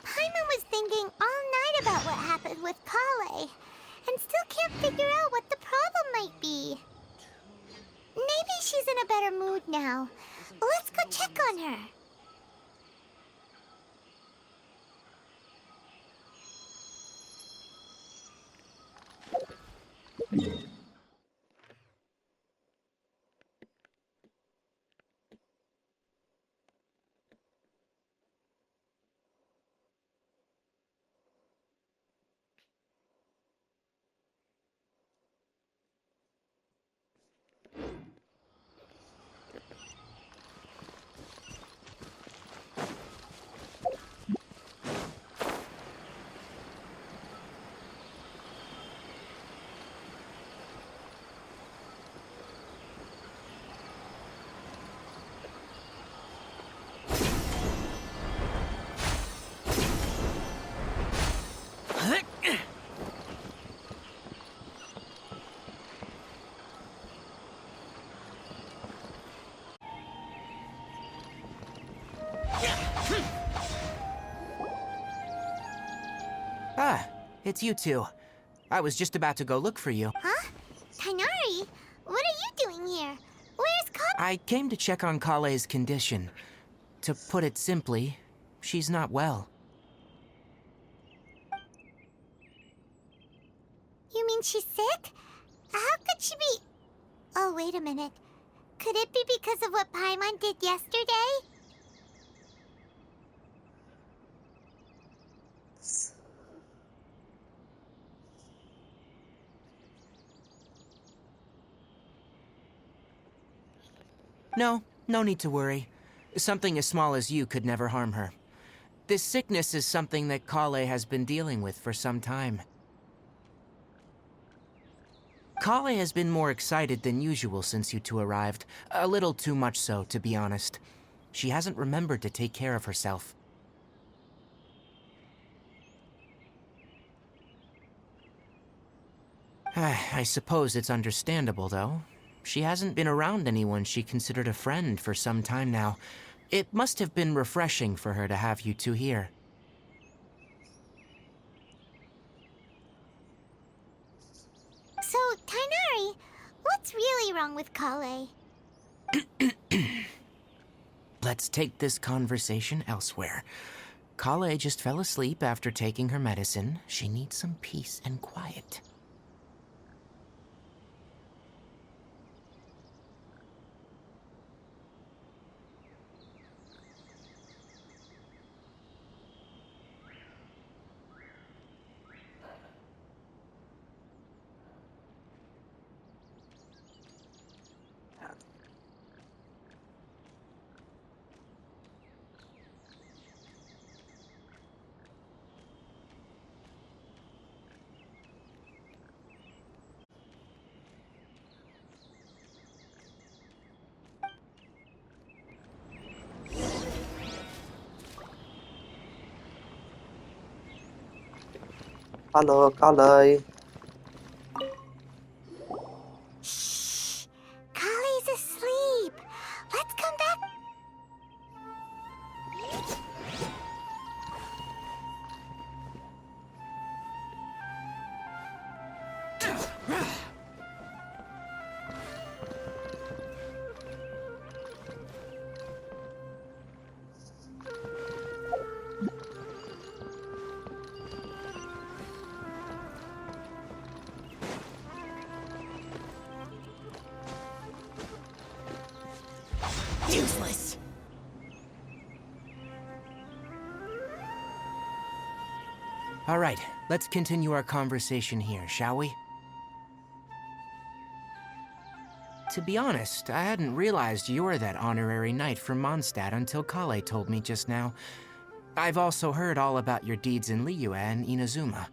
Paimon was thinking all night about what happened with Kale, and still can't figure out what the problem might be. Maybe she's in a better mood now. Let's go check on her. Ah, it's you two. I was just about to go look for you. Huh? Tighnari? What are you doing here? Where's Kale? I came to check on Kale's condition. To put it simply, she's not well. You mean she's sick? How could she be... Oh, wait a minute. Could it be because of what Paimon did yesterday? No need to worry. Something as small as you could never harm her. This sickness is something that Kale has been dealing with for some time. Kale has been more excited than usual since you two arrived. A little too much so, to be honest. She hasn't remembered to take care of herself. I suppose it's understandable, though. She hasn't been around anyone she considered a friend for some time now. It must have been refreshing for her to have you two here. So, Tighnari, what's really wrong with Kale? Let's take this conversation elsewhere. Kale just fell asleep after taking her medicine. She needs some peace and quiet. Hello, Kale. Shh! Kale's asleep. Let's come back. Useless! All right, let's continue our conversation here, shall we? To be honest, I hadn't realized you were that honorary knight from Mondstadt until Kale told me just now. I've also heard all about your deeds in Liyue and Inazuma.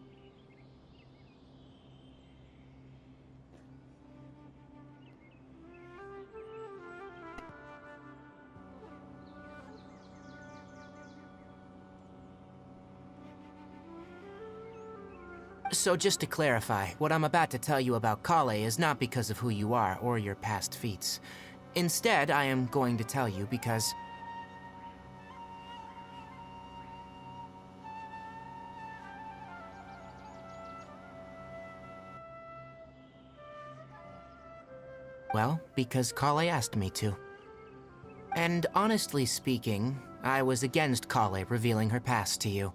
So just to clarify, what I'm about to tell you about Kale is not because of who you are or your past feats. Instead, I am going to tell you because... Well, because Kale asked me to. And honestly speaking, I was against Kale revealing her past to you.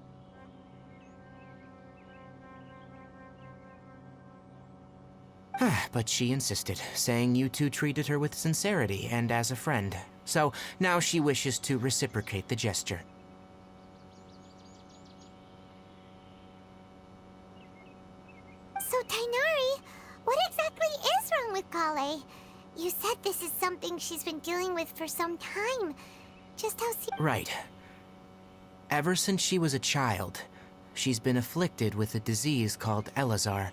But she insisted, saying you two treated her with sincerity and as a friend. So now she wishes to reciprocate the gesture. So, Tainari, what exactly is wrong with Kale? You said this is something she's been dealing with for some time. Just how Right. Ever since she was a child, she's been afflicted with a disease called Elazar.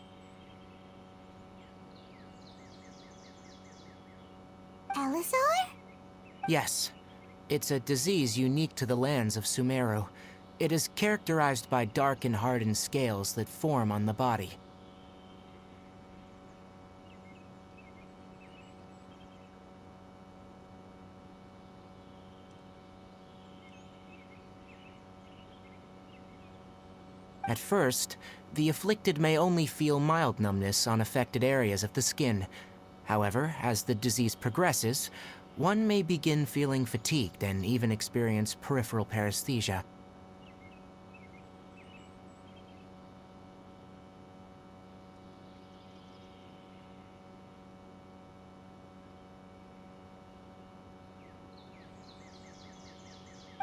Elazar? Yes. It's a disease unique to the lands of Sumeru. It is characterized by dark and hardened scales that form on the body. At first, the afflicted may only feel mild numbness on affected areas of the skin. However, as the disease progresses, one may begin feeling fatigued and even experience peripheral paresthesia.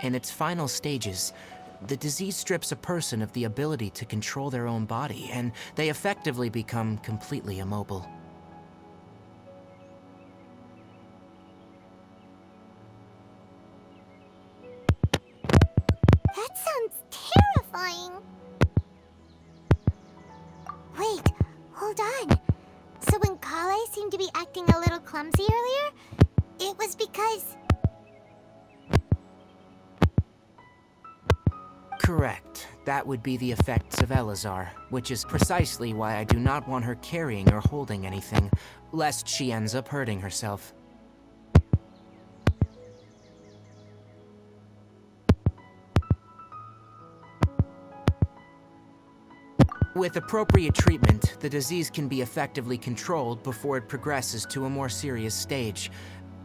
In its final stages, the disease strips a person of the ability to control their own body, and they effectively become completely immobile. That sounds terrifying. Wait, hold on. So when Kale seemed to be acting a little clumsy earlier, it was because... Correct. That would be the effects of Elazar, which is precisely why I do not want her carrying or holding anything, lest she ends up hurting herself. With appropriate treatment, the disease can be effectively controlled before it progresses to a more serious stage.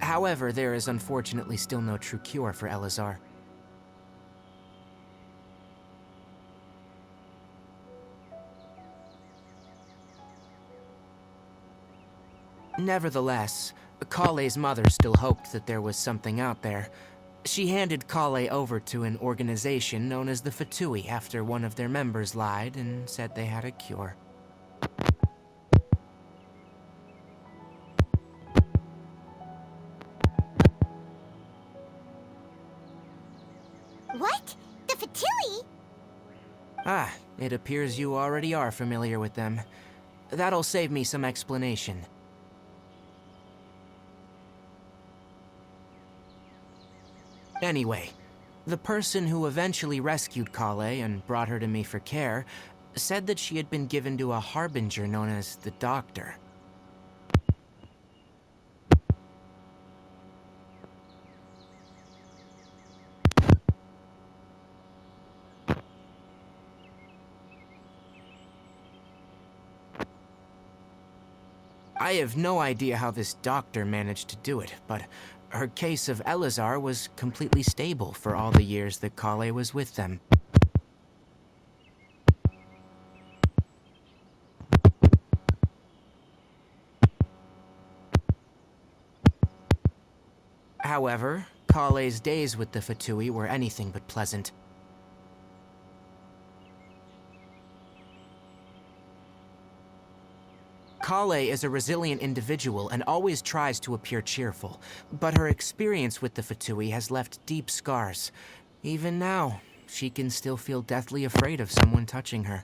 However, there is unfortunately still no true cure for Elazar. Nevertheless, Kale's mother still hoped that there was something out there. She handed Kale over to an organization known as the Fatui after one of their members lied and said they had a cure. What? The Fatui? Ah, it appears you already are familiar with them. That'll save me some explanation. Anyway, the person who eventually rescued Kale and brought her to me for care said that she had been given to a harbinger known as the Doctor. I have no idea how this doctor managed to do it, but her case of Elazar was completely stable for all the years that Kale was with them. However, Kale's days with the Fatui were anything but pleasant. Kale is a resilient individual and always tries to appear cheerful, but her experience with the Fatui has left deep scars. Even now, she can still feel deathly afraid of someone touching her.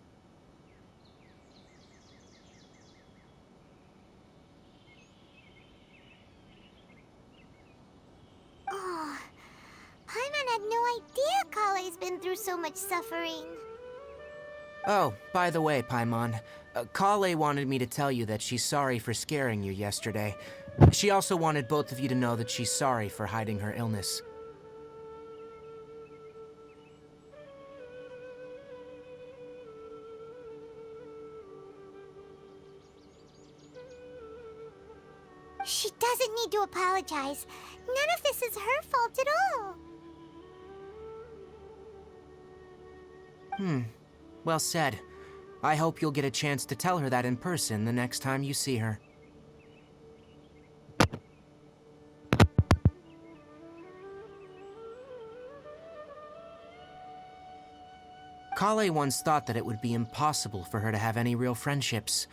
Oh, Paimon had no idea Kale's been through so much suffering. Oh, by the way, Paimon, Kale wanted me to tell you that she's sorry for scaring you yesterday. She also wanted both of you to know that she's sorry for hiding her illness. She doesn't need to apologize. None of this is her fault at all. Well said. I hope you'll get a chance to tell her that in person the next time you see her. Kale once thought that it would be impossible for her to have any real friendships.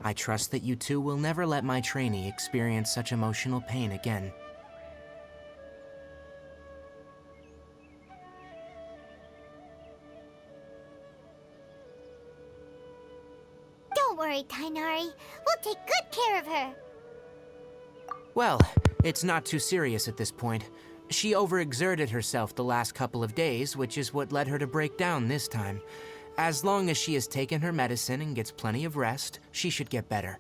I trust that you two will never let my trainee experience such emotional pain again. Don't worry, Tainari. We'll take good care of her. Well, it's not too serious at this point. She overexerted herself the last couple of days, which is what led her to break down this time. As long as she has taken her medicine and gets plenty of rest, she should get better.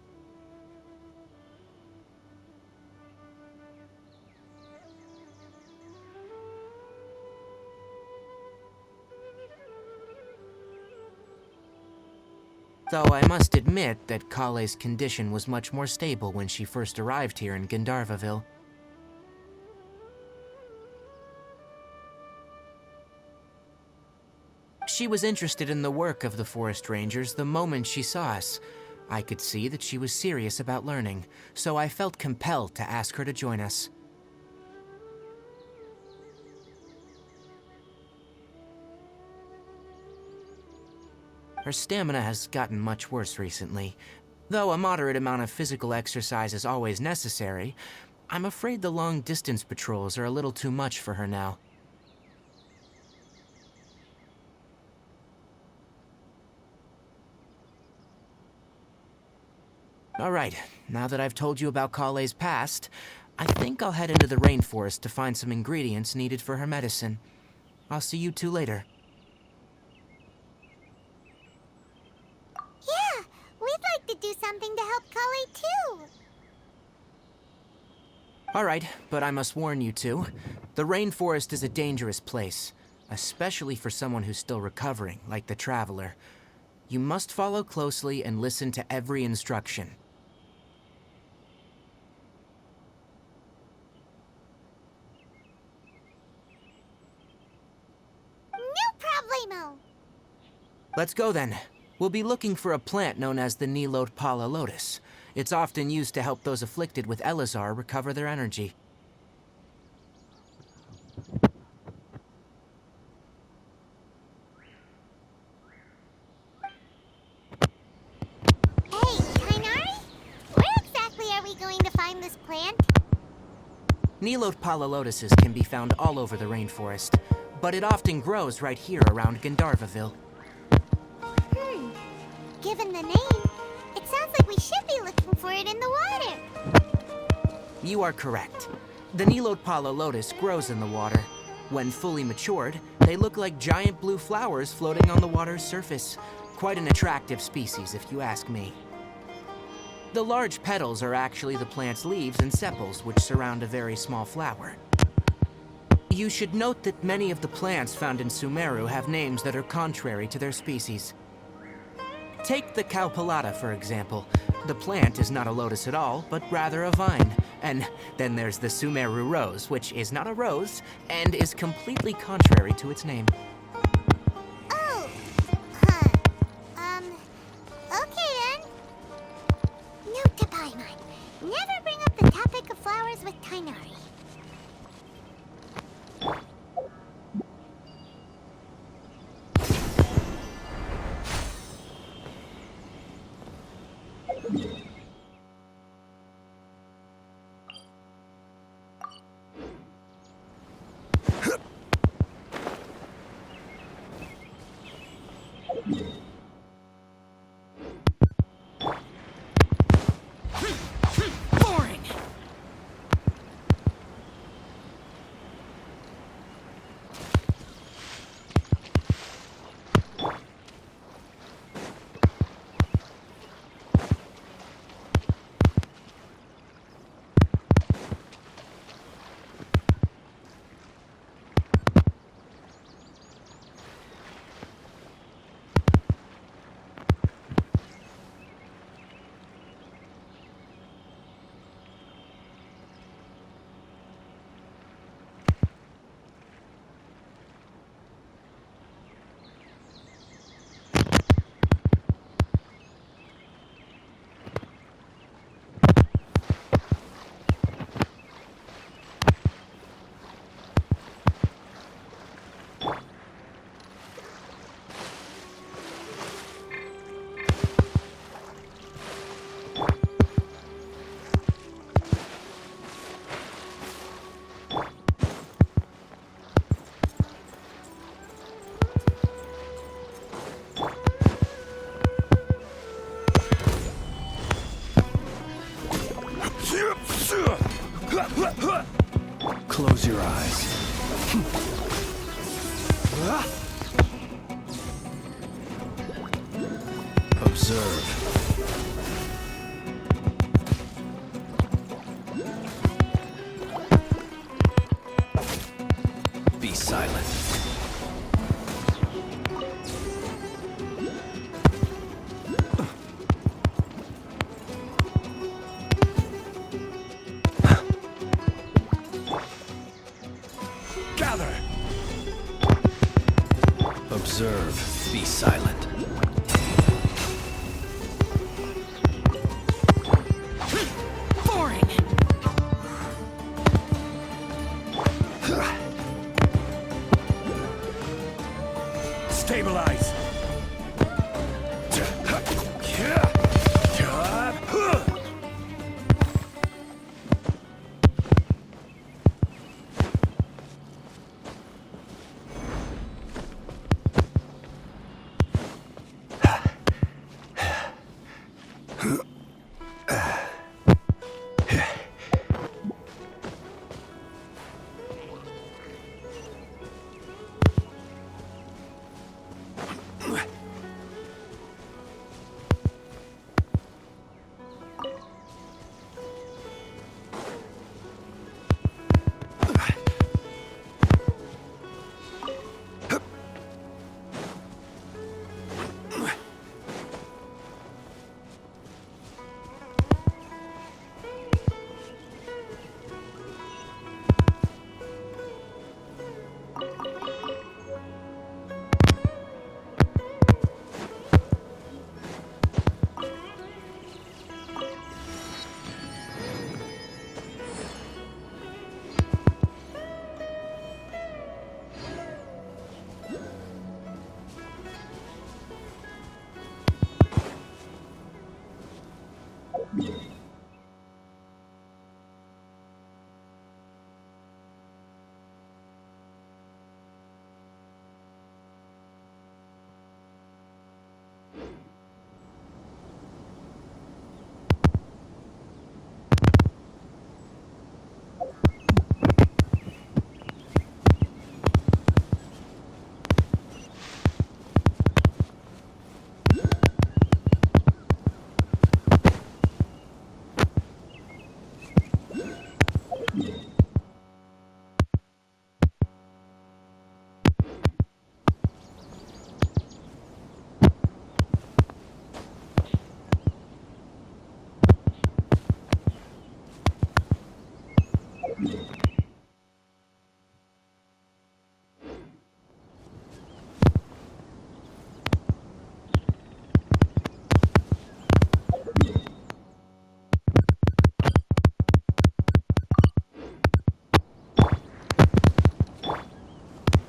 Though I must admit that Kale's condition was much more stable when she first arrived here in Gandharvaville. She was interested in the work of the forest rangers the moment she saw us. I could see that she was serious about learning, so I felt compelled to ask her to join us. Her stamina has gotten much worse recently. Though a moderate amount of physical exercise is always necessary, I'm afraid the long-distance patrols are a little too much for her now. Alright, now that I've told you about Kale's past, I think I'll head into the rainforest to find some ingredients needed for her medicine. I'll see you two later. Yeah, we'd like to do something to help Kale too. Alright, but I must warn you two. The rainforest is a dangerous place, especially for someone who's still recovering, like the Traveler. You must follow closely and listen to every instruction. No problemo. Let's go then. We'll be looking for a plant known as the Nilotpala lotus. It's often used to help those afflicted with Elazar recover their energy. Hey, Tainari? Where exactly are we going to find this plant? Nilotpala lotuses can be found all over the rainforest, but it often grows right here around Gandharvaville. Given the name, it sounds like we should be looking for it in the water. You are correct. The Nilotpala lotus grows in the water. When fully matured, they look like giant blue flowers floating on the water's surface. Quite an attractive species, if you ask me. The large petals are actually the plant's leaves and sepals, which surround a very small flower. You should note that many of the plants found in Sumeru have names that are contrary to their species. Take the Cowpelata, for example. The plant is not a lotus at all, but rather a vine. And then there's the Sumeru rose, which is not a rose, and is completely contrary to its name. Oh, huh. Okay then. Note to Paimon. Never bring up the topic of flowers with Tainari. Observe. Be silent. Gather. Observe. Be silent. Boring. Stabilize.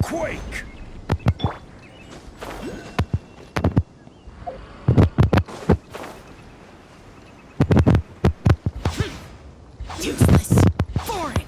Quake! Useless. Boring.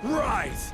Rise!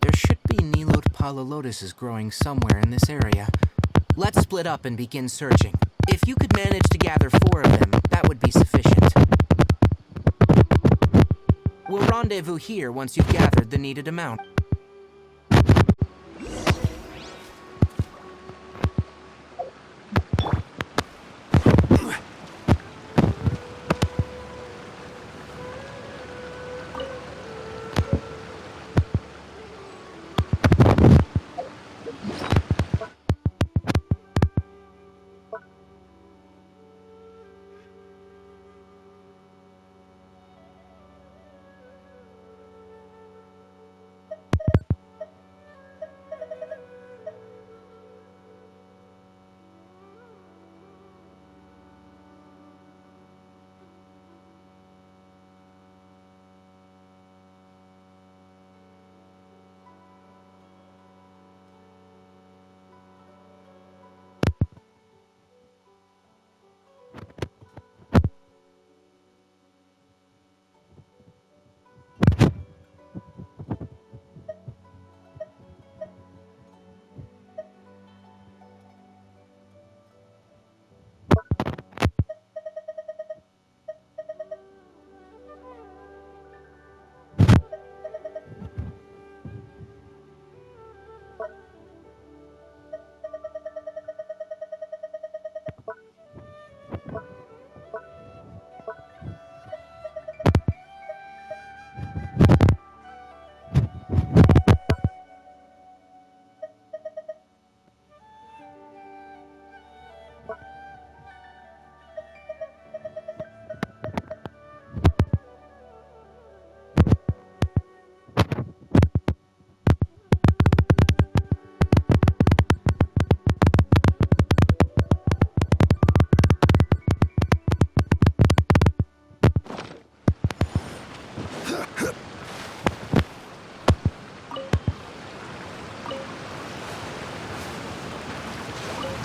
There should be Nilot Pala lotuses growing somewhere in this area. Let's split up and begin searching. If you could manage to gather 4 of them, that would be sufficient. We'll rendezvous here once you've gathered the needed amount.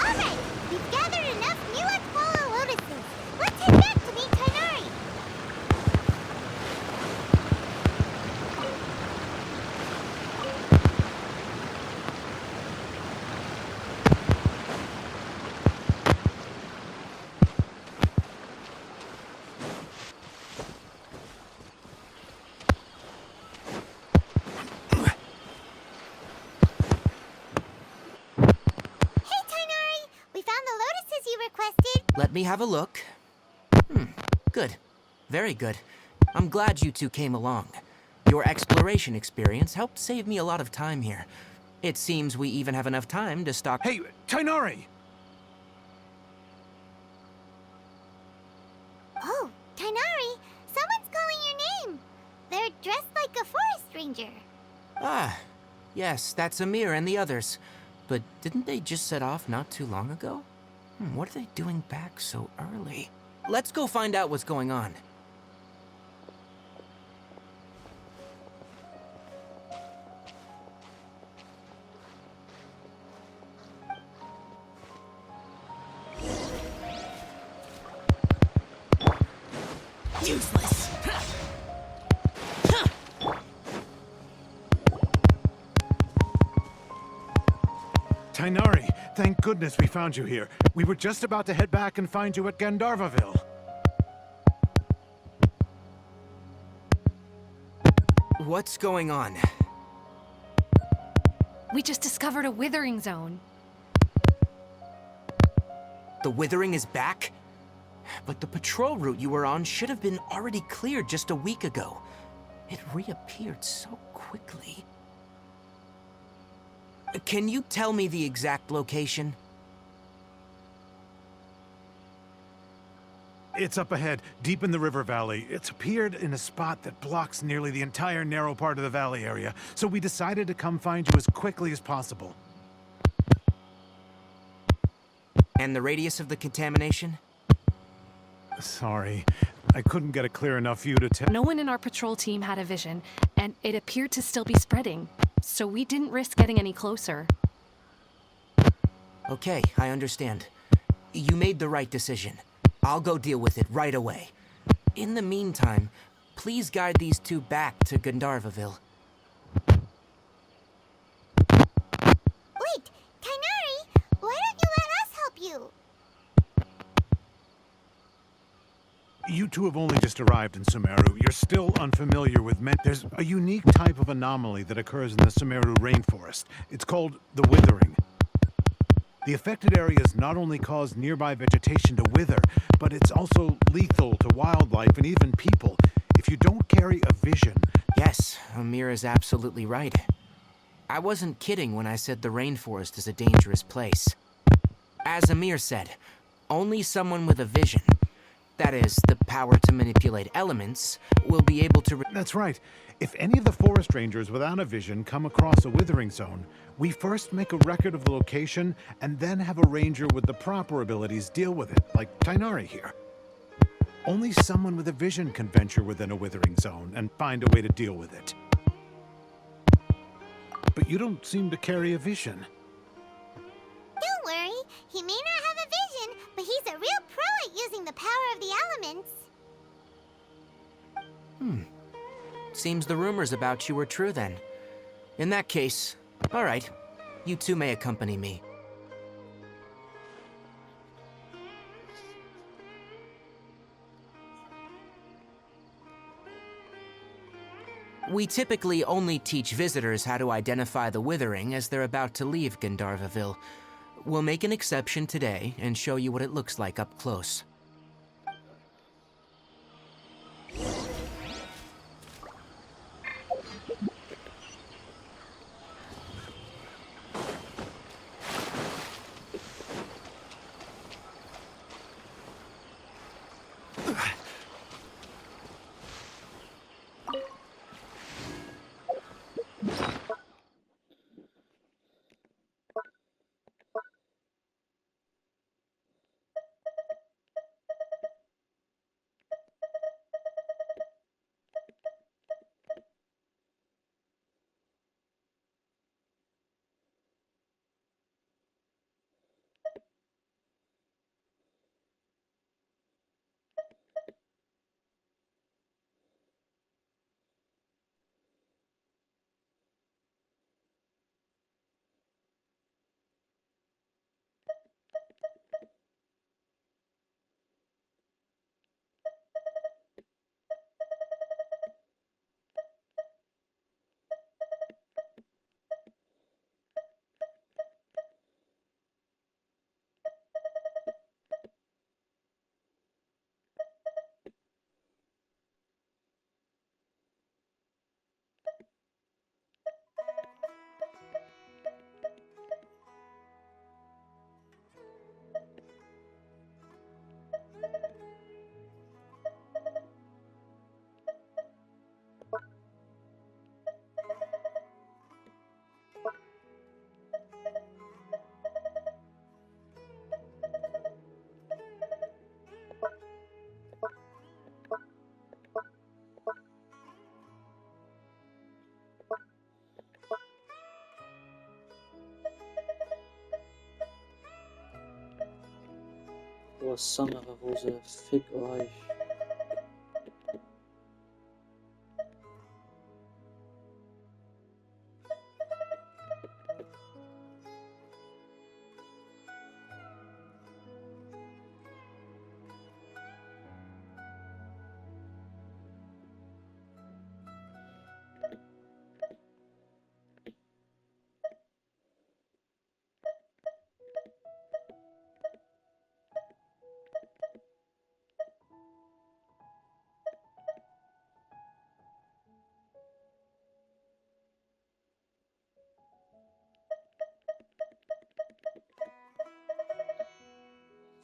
Alright, we've gathered enough Mulatwala lotuses. Let's head back to meet Tainari. Hey Tainari, we found the lotuses you requested. Let me have a look. Good. Very good. I'm glad you two came along. Your exploration experience helped save me a lot of time here. It seems we even have enough time to stock— Hey, Tainari! Oh, Tainari, someone's calling your name. They're dressed like a forest ranger. Ah, yes, that's Amir and the others. But didn't they just set off not too long ago? What are they doing back so early? Let's go find out what's going on. Useless. Tainari, thank goodness we found you here. We were just about to head back and find you at Gandharvaville. What's going on? We just discovered a withering zone. The Withering is back? But the patrol route you were on should have been already cleared just a week ago. It reappeared so quickly. Can you tell me the exact location? It's up ahead, deep in the river valley. It's appeared in a spot that blocks nearly the entire narrow part of the valley area, so we decided to come find you as quickly as possible. And the radius of the contamination? Sorry, I couldn't get a clear enough view to tell. No one in our patrol team had a vision, and it appeared to still be spreading. So we didn't risk getting any closer. Okay, I understand. You made the right decision. I'll go deal with it right away. In the meantime, please guide these two back to Gandharvaville. Wait, Kainari, why don't you let us help you? You two have only just arrived in Sumeru. You're still unfamiliar with There's a unique type of anomaly that occurs in the Sumeru rainforest. It's called the withering. The affected areas not only cause nearby vegetation to wither, but it's also lethal to wildlife and even people. If you don't carry a vision... Yes, Amir is absolutely right. I wasn't kidding when I said the rainforest is a dangerous place. As Amir said, only someone with a vision, that is, the power to manipulate elements, will be able to... That's right. If any of the forest rangers without a vision come across a withering zone, we first make a record of the location and then have a ranger with the proper abilities deal with it, like Tainari here. Only someone with a vision can venture within a withering zone and find a way to deal with it. But you don't seem to carry a vision. Don't worry, he may not have a vision, but he's a real pro at using the power of the elements. Seems the rumors about you were true then. In that case, all right, you two may accompany me. We typically only teach visitors how to identify the withering as they're about to leave Gandharvaville. We'll make an exception today and show you what it looks like up close. Oh, Sommerrose, fick euch.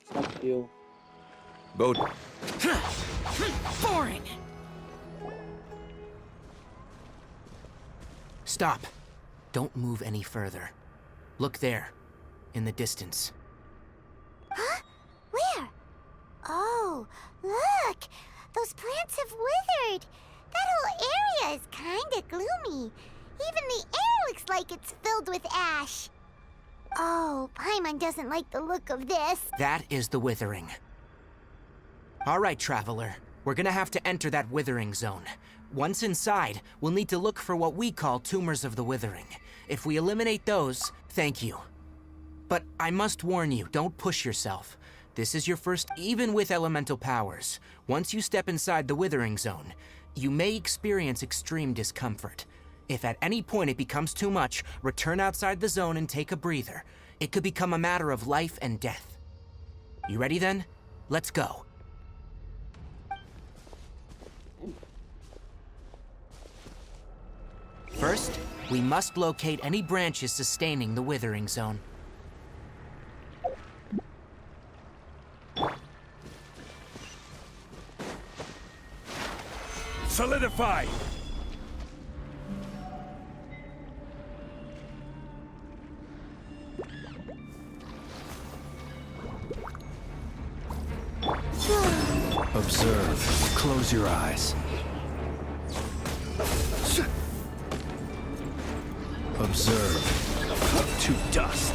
Fuck you. Boat. Boring! Stop. Don't move any further. Look there, in the distance. Huh? Where? Oh, look! Those plants have withered! That whole area is kinda gloomy. Even the air looks like it's filled with ash. Oh, Paimon doesn't like the look of this. That is the withering. All right, traveler. We're gonna have to enter that withering zone. Once inside, we'll need to look for what we call tumors of the withering. If we eliminate those, thank you. But I must warn you, don't push yourself. This is your first, even with elemental powers. Once you step inside the withering zone, you may experience extreme discomfort. If at any point it becomes too much, return outside the zone and take a breather. It could become a matter of life and death. You ready then? Let's go. First, we must locate any branches sustaining the withering zone. Solidify! Observe. Close your eyes. Observe. To dust.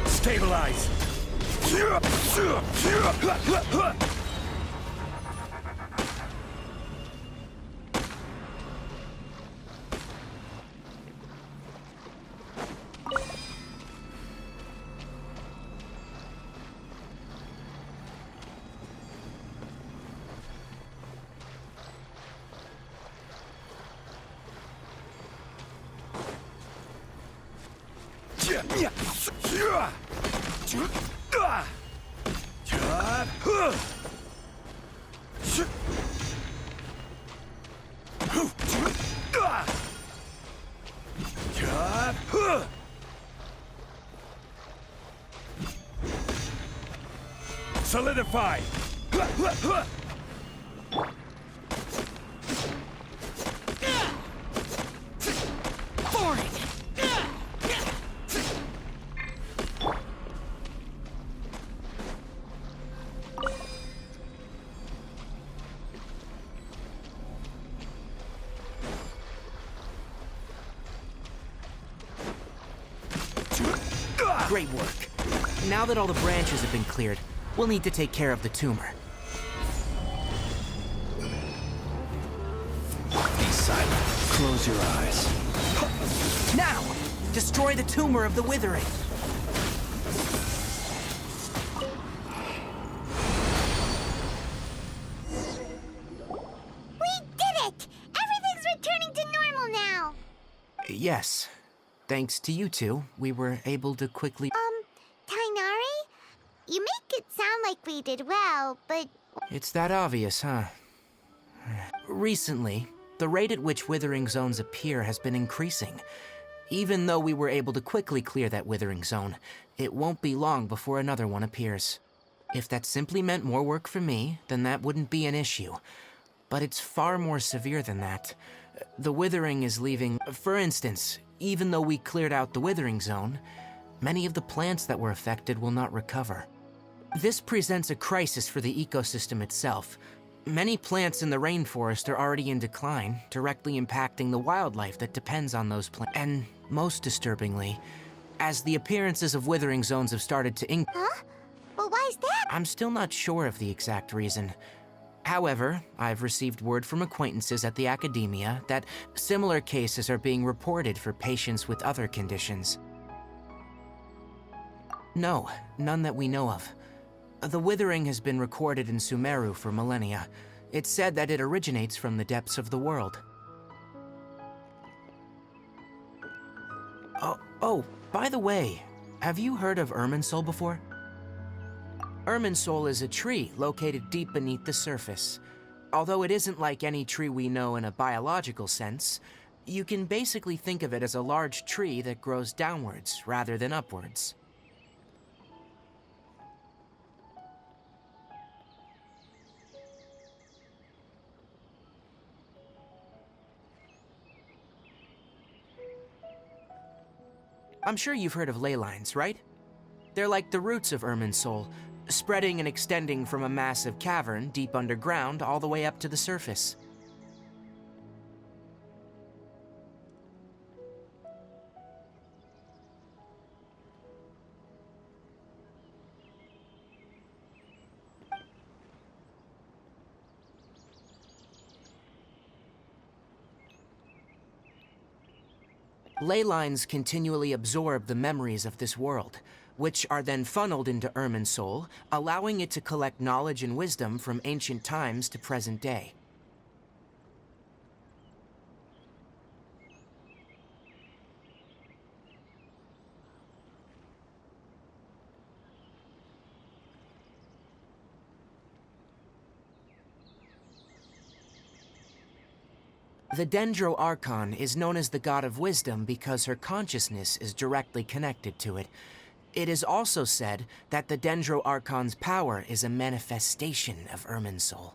Stabilize. Solidify! Great work. Now that all the branches have been cleared, we'll need to take care of the tumor. Be silent. Close your eyes. Now! Destroy the tumor of the withering! We did it! Everything's returning to normal now! Yes. Thanks to you two, we were able to quickly... Tainari? You make it sound like we did well, but... It's that obvious, huh? Recently, the rate at which withering zones appear has been increasing. Even though we were able to quickly clear that withering zone, it won't be long before another one appears. If that simply meant more work for me, then that wouldn't be an issue. But it's far more severe than that. The withering is leaving... For instance, even though we cleared out the withering zone, many of the plants that were affected will not recover. This presents a crisis for the ecosystem itself. Many plants in the rainforest are already in decline, directly impacting the wildlife that depends on those plants. And most disturbingly, as the appearances of withering zones have started to increase... Huh? But why is that? I'm still not sure of the exact reason. However, I've received word from acquaintances at the academia that similar cases are being reported for patients with other conditions. No, none that we know of. The withering has been recorded in Sumeru for millennia. It's said that it originates from the depths of the world. Oh, by the way, have you heard of Irminsul before? Irminsul is a tree located deep beneath the surface. Although it isn't like any tree we know in a biological sense, You can basically think of it as a large tree that grows downwards rather than upwards. I'm sure you've heard of ley lines, right? They're like the roots of Irminsul, spreading and extending from a massive cavern deep underground all the way up to the surface. Ley lines continually absorb the memories of this world, which are then funneled into Irminsul, allowing it to collect knowledge and wisdom from ancient times to present day. The Dendro Archon is known as the God of Wisdom because her consciousness is directly connected to it. It is also said that the Dendro Archon's power is a manifestation of Irminsul.